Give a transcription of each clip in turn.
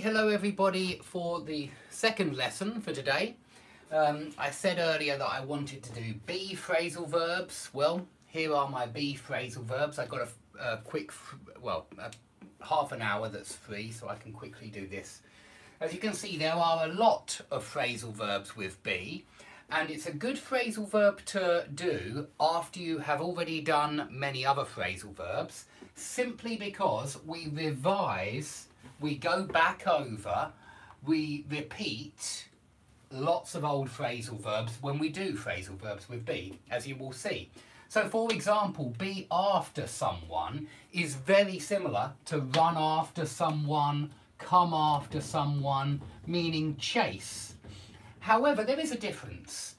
Hello everybody for the second lesson for today. I said earlier that I wanted to do be phrasal verbs. Well, here are my be phrasal verbs. I've got a quick, half an hour that's free, so I can quickly do this. As you can see, there are a lot of phrasal verbs with be, and it's a good phrasal verb to do after you have already done many other phrasal verbs, simply because we revise, we go back over, we repeat lots of old phrasal verbs when we do phrasal verbs with be, as you will see. So for example, be after someone is very similar to run after someone, come after someone, meaning chase. However, there is a difference.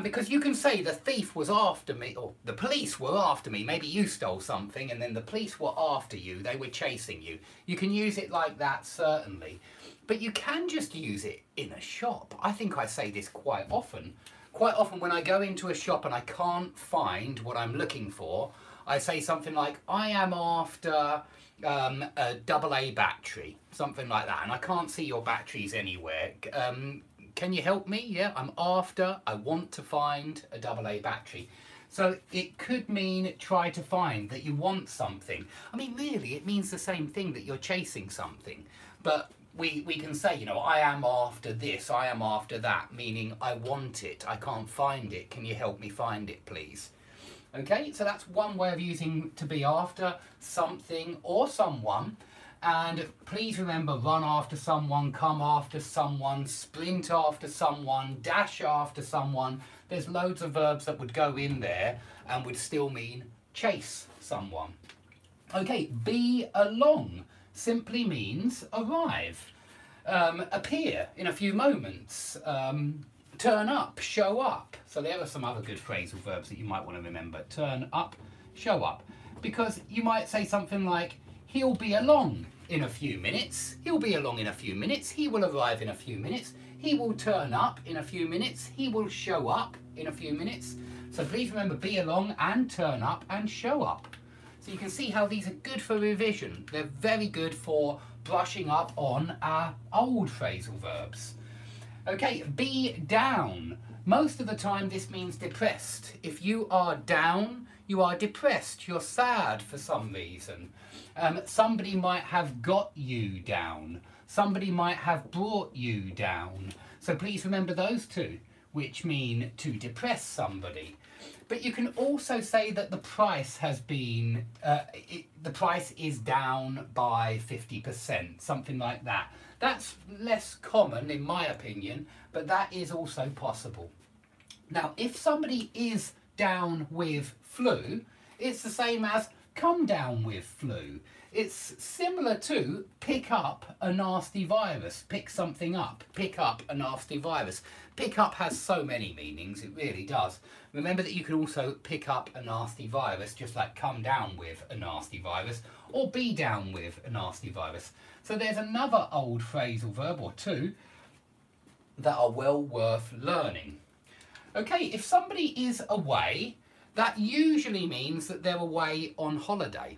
Because you can say the thief was after me, or the police were after me. Maybe you stole something and then the police were after you, they were chasing you. You can use it like that, certainly. But you can just use it in a shop. I think I say this quite often. Quite often when I go into a shop and I can't find what I'm looking for, I say something like, I am after a AA battery, something like that. And I can't see your batteries anywhere. Can you help me? Yeah, I want to find a AA battery. So it could mean try to find, that you want something. I mean, really, it means the same thing, that you're chasing something. But we can say, you know, I am after this, I am after that, meaning I want it, I can't find it. Can you help me find it, please? Okay, so that's one way of using to be after something or someone. And please remember, run after someone, come after someone, sprint after someone, dash after someone. There's loads of verbs that would go in there and would still mean chase someone. Okay, be along simply means arrive, appear in a few moments, turn up, show up. So there are some other good phrasal verbs that you might want to remember. Turn up, show up. Because you might say something like, he'll be along in a few minutes. He'll be along in a few minutes. He will arrive in a few minutes. He will turn up in a few minutes. He will show up in a few minutes. So please remember, be along and turn up and show up. So you can see how these are good for revision. They're very good for brushing up on our old phrasal verbs. Okay, be down. Most of the time this means depressed. If you are down, you are depressed, you're sad for some reason. Somebody might have got you down. Somebody might have brought you down. So please remember those two, which mean to depress somebody. But you can also say that the price has been, the price is down by 50%, something like that. That's less common in my opinion, but that is also possible. Now, if somebody is down with flu, it's the same as come down with flu. It's similar to pick up a nasty virus, pick something up, pick up a nasty virus. Pick up has so many meanings, it really does. Remember that you can also pick up a nasty virus, just like come down with a nasty virus, or be down with a nasty virus. So there's another old phrasal verb or two that are well worth learning. Okay, if somebody is away, that usually means that they're away on holiday.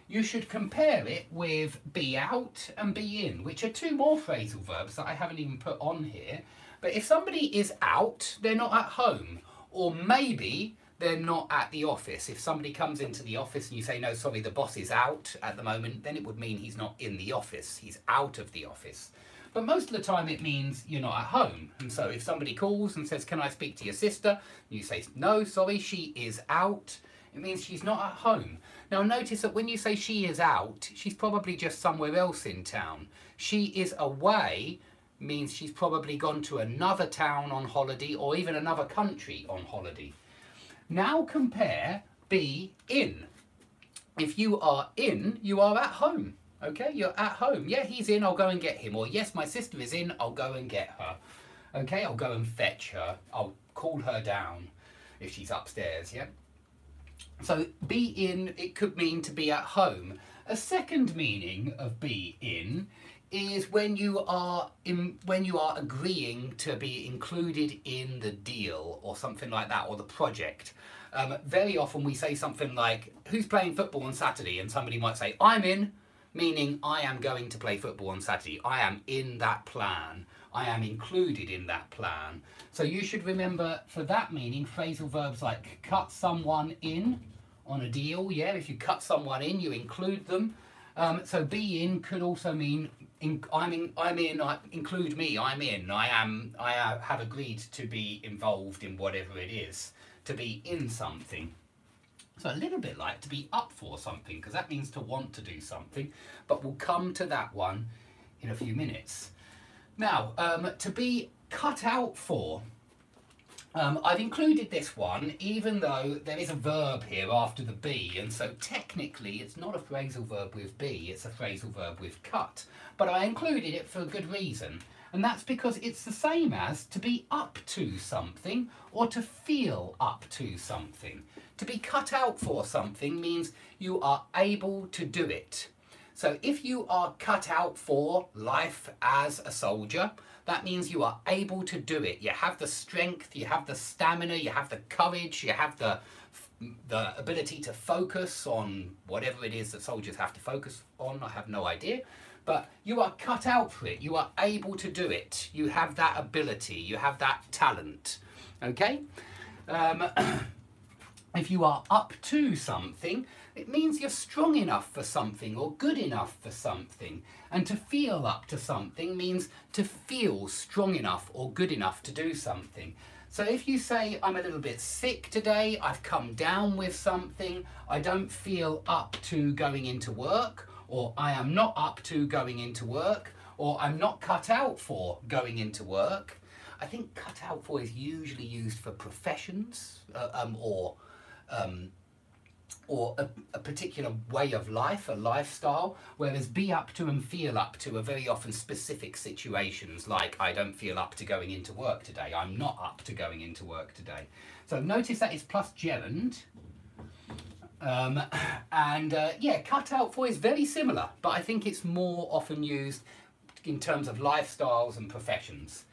You should compare it with be out and be in, which are two more phrasal verbs that I haven't even put on here. But if somebody is out, they're not at home. Or maybe they're not at the office. If somebody comes into the office and you say, no, sorry, the boss is out at the moment, then it would mean he's not in the office. He's out of the office. But most of the time it means you're not at home. And so if somebody calls and says, can I speak to your sister? You say, no, sorry, she is out. It means she's not at home. Now notice that when you say she is out, she's probably just somewhere else in town. She is away means she's probably gone to another town on holiday or even another country on holiday. Now compare be in. If you are in, you are at home. Okay, you're at home. Yeah, he's in, I'll go and get him. Or yes, my sister is in, I'll go and get her. Okay, I'll go and fetch her. I'll call her down if she's upstairs, yeah? So be in, it could mean to be at home. A second meaning of be in is when you are agreeing to be included in the deal or something like that, or the project. Very often we say something like, who's playing football on Saturday? And somebody might say, I'm in. meaning I am going to play football on Saturday. I am in that plan. I am included in that plan. So you should remember for that meaning phrasal verbs like cut someone in on a deal. Yeah, if you cut someone in, you include them. So be in could also mean include me. I'm in. I have agreed to be involved in whatever it is. To be in something. So a little bit like to be up for something, because that means to want to do something. But we'll come to that one in a few minutes. Now, to be cut out for. I've included this one, even though there is a verb here after the be, and so technically it's not a phrasal verb with be, it's a phrasal verb with cut. But I included it for a good reason, and that's because it's the same as to be up to something or to feel up to something. To be cut out for something means you are able to do it. So if you are cut out for life as a soldier, that means you are able to do it. You have the strength, you have the stamina, you have the courage, you have the ability to focus on whatever it is that soldiers have to focus on. I have no idea. But you are cut out for it. You are able to do it. You have that ability. You have that talent. Okay? If you are up to something, it means you're strong enough for something or good enough for something. And to feel up to something means to feel strong enough or good enough to do something. So if you say, I'm a little bit sick today, I've come down with something, I don't feel up to going into work, or I am not up to going into work, or I'm not cut out for going into work. I think cut out for is usually used for professions or a particular way of life, a lifestyle, whereas be up to and feel up to are very often specific situations, like I don't feel up to going into work today, I'm not up to going into work today. So notice that is plus gerund. Yeah, cut out for is very similar, but I think it's more often used in terms of lifestyles and professions.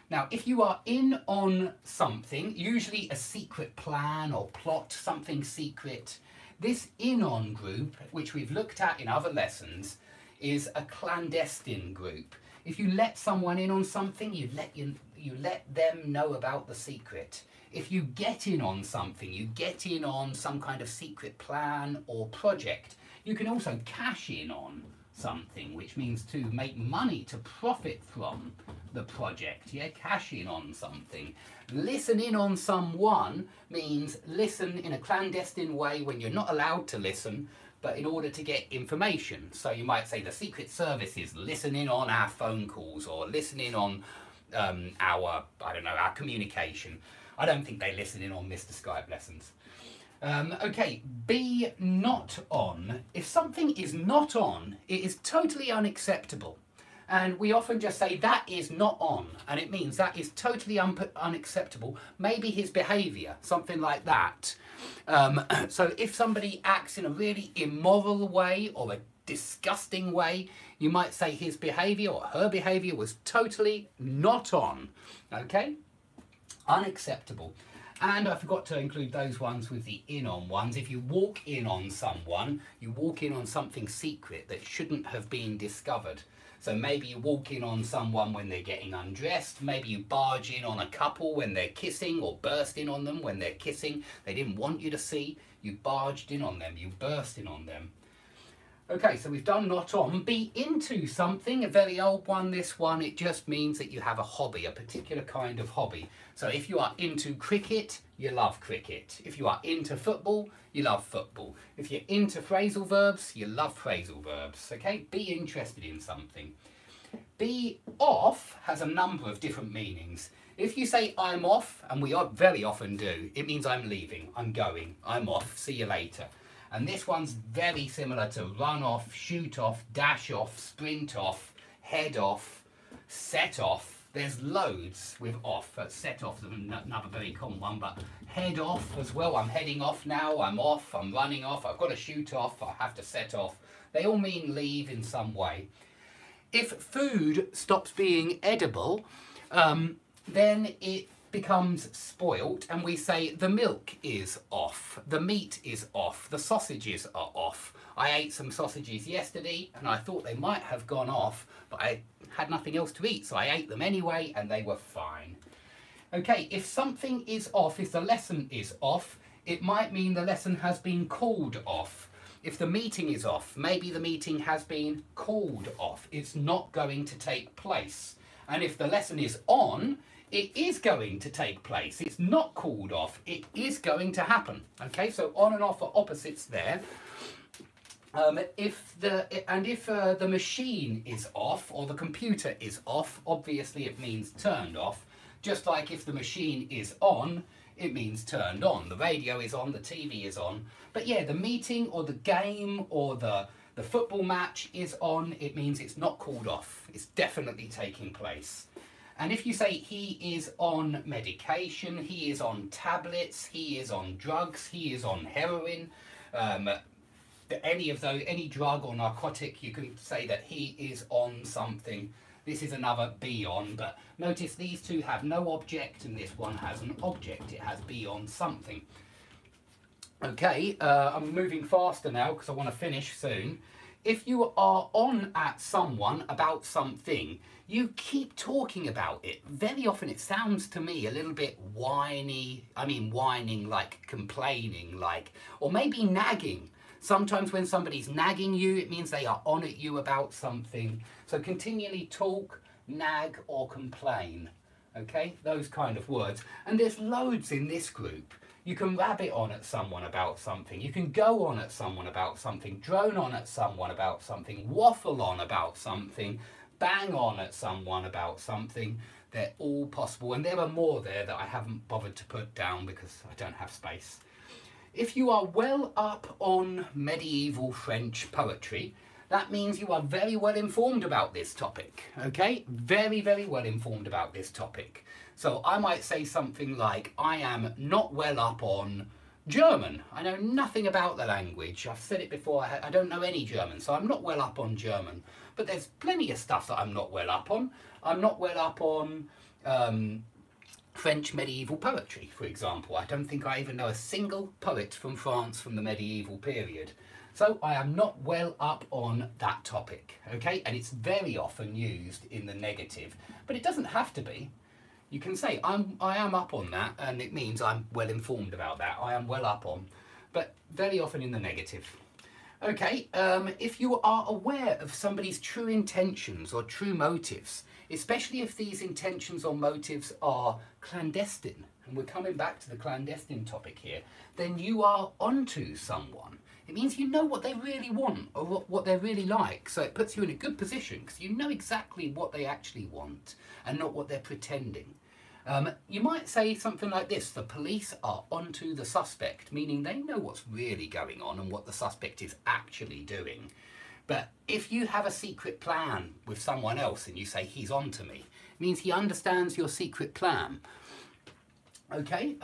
Now, if you are in on something, usually a secret plan or plot, something secret, this in on group, which we've looked at in other lessons, is a clandestine group. If you let someone in on something, you let them know about the secret. If you get in on something, you get in on some kind of secret plan or project. You can also cash in on something, which means to make money, to profit from the project. Yeah, cash in on something. Listen in on someone means listen in a clandestine way when you're not allowed to listen, but in order to get information. So you might say the Secret Service is listen in on our phone calls, or listen in on our communication. I don't think they listen in on Mr. Skype lessons. Okay, be not on. If something is not on, it is totally unacceptable. And we often just say that is not on, and it means that is totally unacceptable. Maybe his behaviour, something like that. So if somebody acts in a really immoral way or a disgusting way, you might say his behaviour or her behaviour was totally not on. Okay? Unacceptable. And I forgot to include those ones with the in on ones. If you walk in on someone, you walk in on something secret that shouldn't have been discovered. So maybe you walk in on someone when they're getting undressed. Maybe you barge in on a couple when they're kissing, or burst in on them when they're kissing. They didn't want you to see. You barged in on them. You burst in on them. Okay, so we've done not on. Be into something, a very old one, this one. It just means that you have a hobby, a particular kind of hobby. So if you are into cricket, you love cricket. If you are into football, you love football. If you're into phrasal verbs, you love phrasal verbs. Okay, be interested in something. Be off has a number of different meanings. If you say I'm off, and we very often do, it means I'm leaving, I'm going, I'm off, see you later. And this one's very similar to run off, shoot off, dash off, sprint off, head off, set off. There's loads with off. Set off is another very common one, but head off as well. I'm heading off now, I'm off, I'm running off, I've got to shoot off, I have to set off. They all mean leave in some way. If food stops being edible, then it becomes spoilt and we say the milk is off, the meat is off, the sausages are off. I ate some sausages yesterday and I thought they might have gone off, but I had nothing else to eat, so I ate them anyway and they were fine. Okay, if something is off, if the lesson is off, it might mean the lesson has been called off. If the meeting is off, maybe the meeting has been called off. It's not going to take place. And if the lesson is on, it is going to take place. It's not called off. It is going to happen. Okay, so on and off are opposites there. If the machine is off or the computer is off, obviously it means turned off. Just like if the machine is on, it means turned on. The radio is on, the TV is on. But yeah, the meeting or the game or the football match is on, it means it's not called off. It's definitely taking place. And if you say he is on medication, he is on tablets, he is on drugs, he is on heroin, any of those, any drug or narcotic, you can say that he is on something. This is another be on, but notice these two have no object and this one has an object. It has be on something. Okay, I'm moving faster now because I want to finish soon. If you are on at someone about something, you keep talking about it. Very often it sounds to me a little bit whiny. I mean whining like complaining, like, or maybe nagging. Sometimes when somebody's nagging you, it means they are on at you about something. So continually talk, nag or complain. Okay, those kind of words. And there's loads in this group. You can rabbit on at someone about something. You can go on at someone about something. Drone on at someone about something. Waffle on about something. Bang on at someone about something. They're all possible. And there are more there that I haven't bothered to put down because I don't have space. If you are well up on medieval French poetry, that means you are very well informed about this topic, okay? Very, very well informed about this topic. So I might say something like, I am not well up on German. I know nothing about the language. I've said it before, I don't know any German, so I'm not well up on German. But there's plenty of stuff that I'm not well up on. I'm not well up on French medieval poetry, for example. I don't think I even know a single poet from France from the medieval period. So I am not well up on that topic, okay? And it's very often used in the negative, but it doesn't have to be. You can say, I am up on that, and it means I'm well informed about that. I am well up on, but very often in the negative. Okay, if you are aware of somebody's true intentions or true motives, especially if these intentions or motives are clandestine, and we're coming back to the clandestine topic here, then you are onto someone. It means you know what they really want or what they're really like. So it puts you in a good position because you know exactly what they actually want and not what they're pretending. You might say something like this: the police are onto the suspect, meaning they know what's really going on and what the suspect is actually doing. But if you have a secret plan with someone else and you say he's onto me, it means he understands your secret plan. Okay,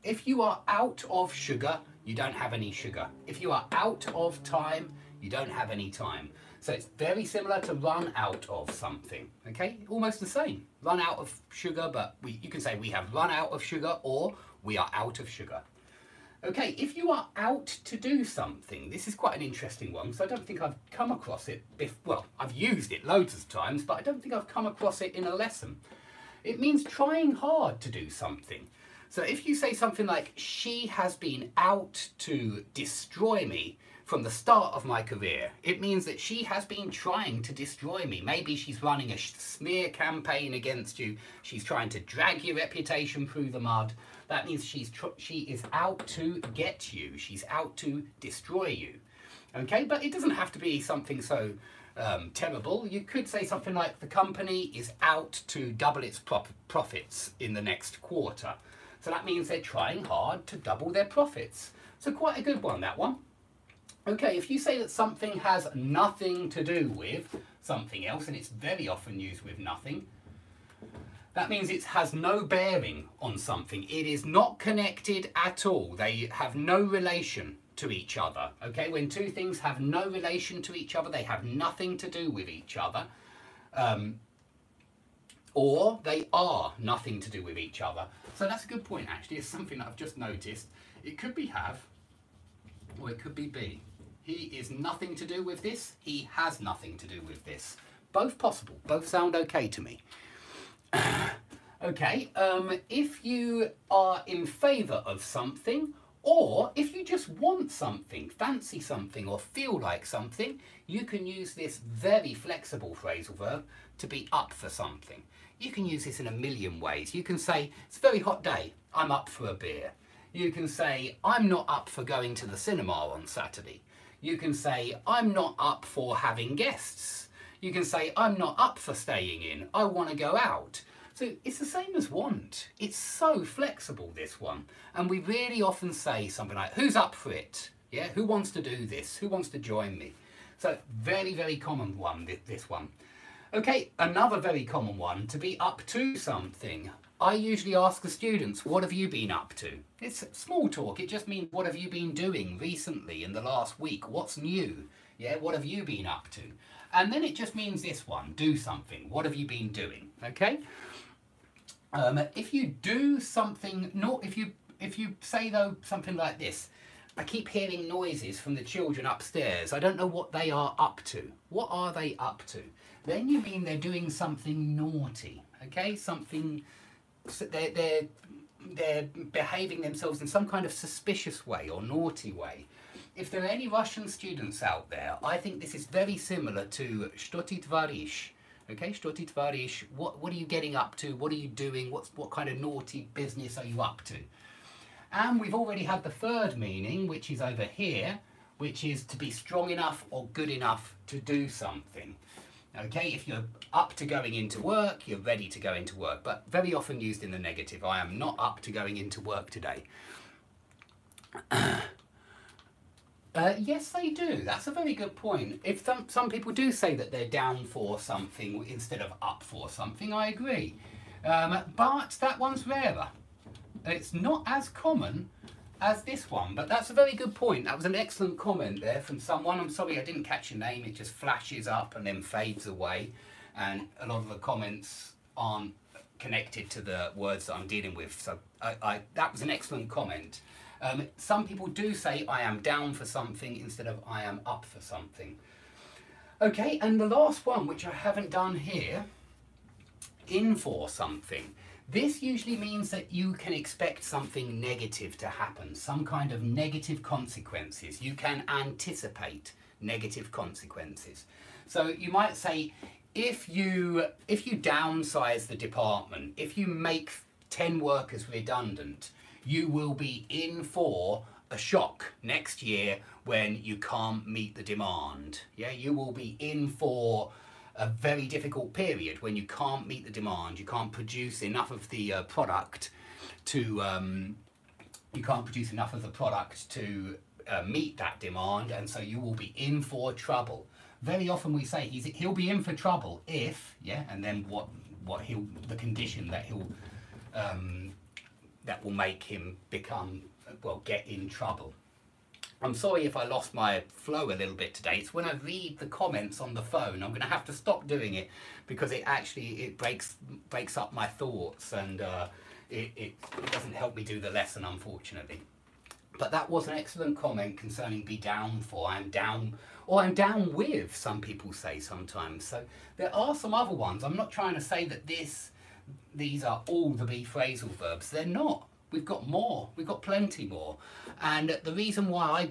if you are out of sugar, you don't have any sugar. If you are out of time, you don't have any time. So it's very similar to run out of something, okay? Almost the same. Run out of sugar, but you can say we have run out of sugar or we are out of sugar. Okay, if you are out to do something, this is quite an interesting one, so I don't think I've come across it, well, I've used it loads of times, but I don't think I've come across it in a lesson. It means trying hard to do something. So if you say something like, she has been out to destroy me from the start of my career, it means that she has been trying to destroy me. Maybe she's running a smear campaign against you. She's trying to drag your reputation through the mud. That means she is out to get you. She's out to destroy you. Okay, but it doesn't have to be something so terrible. You could say something like, the company is out to double its profits in the next quarter. So that means they're trying hard to double their profits. So quite a good one, that one. Okay, if you say that something has nothing to do with something else, and it's very often used with nothing, that means it has no bearing on something. It is not connected at all. They have no relation to each other. Okay, when two things have no relation to each other, they have nothing to do with each other. or they are nothing to do with each other. So that's a good point, actually. It's something that I've just noticed. It could be have, or it could be be. He is nothing to do with this. He has nothing to do with this. Both possible. Both sound okay to me. Okay, if you are in favour of something, or if you just want something, fancy something, or feel like something, you can use this very flexible phrasal verb to be up for something. You can use this in a million ways. You can say, it's a very hot day, I'm up for a beer. You can say, I'm not up for going to the cinema on Saturday. You can say, I'm not up for having guests. You can say, I'm not up for staying in, I want to go out. So it's the same as want. It's so flexible, this one. And we really often say something like, who's up for it? Yeah, who wants to do this? Who wants to join me? So very, very common one, this one. Okay, another very common one, to be up to something. I usually ask the students, what have you been up to? It's small talk. It just means, what have you been doing recently in the last week? What's new? Yeah, what have you been up to? And then it just means this one, do something. What have you been doing? Okay? If you do something, if you say though something like this, I keep hearing noises from the children upstairs. I don't know what they are up to. What are they up to? Then you mean they're doing something naughty. Okay, something, they're behaving themselves in some kind of suspicious way or naughty way. If there are any Russian students out there, I think this is very similar to что ты творишь. Okay, что ты творишь, what are you getting up to? What are you doing? What kind of naughty business are you up to? And we've already had the third meaning, which is over here, which is to be strong enough or good enough to do something. Okay, if you're up to going into work, you're ready to go into work, but very often used in the negative. I am not up to going into work today. Yes, they do. That's a very good point. If some people do say that they're down for something instead of up for something, I agree. But that one's rarer. It's not as common as this one, but that's a very good point. That was an excellent comment there from someone. I'm sorry I didn't catch your name. It just flashes up and then fades away. And a lot of the comments aren't connected to the words that I'm dealing with. So that was an excellent comment. Some people do say I am down for something instead of I am up for something. Okay, and the last one, which I haven't done here, in for something. This usually means that you can expect something negative to happen, some kind of negative consequences. You can anticipate negative consequences. So you might say, if you downsize the department, if you make 10 workers redundant, you will be in for a shock next year when you can't meet the demand. Yeah, you will be in for a very difficult period when you can't meet the demand. You can't produce enough of the product to meet that demand, and so you will be in for trouble. Very often we say he'll be in for trouble if, yeah, and then the condition that that will make him get in trouble. I'm sorry if I lost my flow a little bit today. It's when I read the comments on the phone. I'm going to have to stop doing it because it breaks up my thoughts, and it doesn't help me do the lesson, unfortunately. But that was an excellent comment concerning be down for. I'm down, or I'm down with, some people say sometimes. So there are some other ones. I'm not trying to say that these are all the be phrasal verbs. They're not. We've got more. We've got plenty more. And the reason why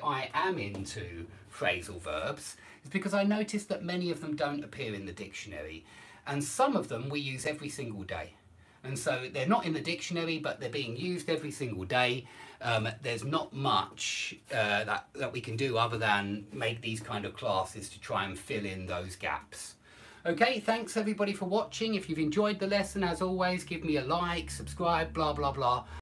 I am into phrasal verbs is because I noticed that many of them don't appear in the dictionary. And some of them we use every single day. And so they're not in the dictionary, but they're being used every single day. There's not much that we can do other than make these kind of classes to try and fill in those gaps. Okay, thanks everybody for watching. If you've enjoyed the lesson, as always, give me a like, subscribe, blah, blah, blah.